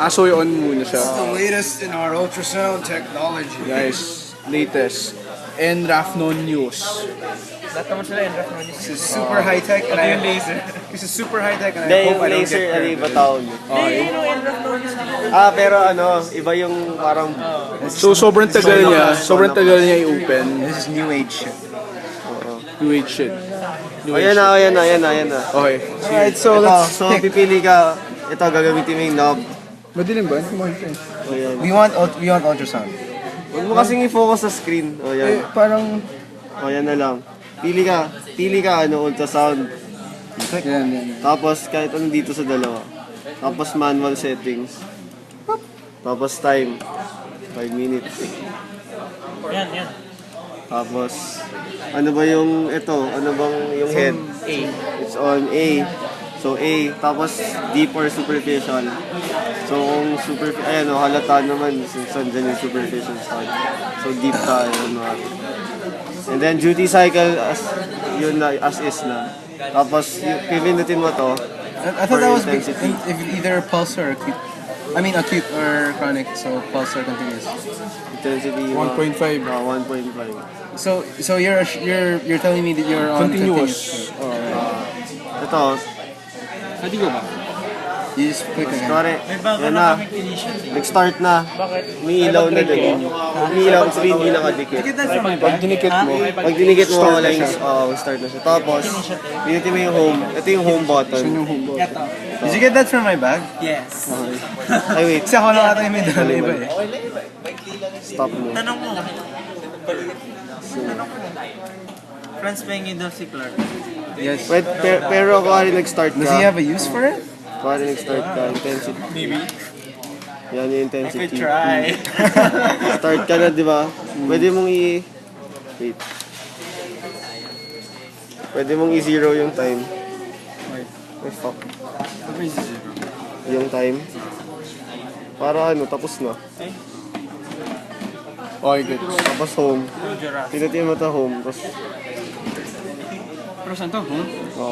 So on muna siya. The latest in our ultrasound technology. Guys, latest. NRAFNON News. Lahat naman sila yung reference. This is super high tech and I laser. This is super high tech and I Hindi, hope yung I don't laser, get ano hurt. iba tawag? Pero ano, iba yung parang... So sobrang tagal niya i-open. This is new age shit. New age shit. Ayan na. Okay. Alright, so Ito, let's so pick. pipili ka. Ito, gagamitin mo yung knob. Madilim ba? Hindi mo makikita. Ayan. We want ultrasound. Huwag mo kasing i-focus sa screen. O yan. Parang... O yan na lang. Pili ka, ultrasound. Yan. Tapos kahit ano dito sa dalawa. Tapos manual settings. Tapos time. 5 minutes. Yan. Tapos, ano ba yung ito? Ano bang yung head? A. It's on A. So A. Tapos deep or superficial. So kung superficial, ayan o, halata naman since andyan yung superficial side. So deep tayo. And then duty cycle, yun na, as is na. Tapos, pipindutin mo to. I thought that was intensity. if either pulse or acute. I mean acute or chronic, so pulse or continuous. Intensity. 1.5. 1.5. So you're telling me that you're on Continuous. Ito, Pwede ko ba? You just click again. sorry. May bago Yan na na. kaming kinisyon. Nag-start na. Bakit? May ilaw na din. May ilaw sa hindi nakadikit. Pag dinikit mo, Pag dinikit mo, wala yung start na siya. Tapos, pinutin mo yung home. Ito yung home button. yung home button. Did you get that from my bag? Yes. Ay, wait. Kasi ako lang ata yung may dala iba eh. Stop mo. Tanong mo. Friends paying daw si Clark. Yes. Wait, pero kung nag-start Does he ka, have a use for it? kung nag-start ka, intensity. Maybe. Yan yung intensity. Try. Start ka na, di ba? Pwede mong wait. Pwede mong i-zero yung time. Ay, fuck. Yung time. Para tapos na. Okay, good. Tapos home. Pinutin mo to home. Tapos, Pero saan to? oh,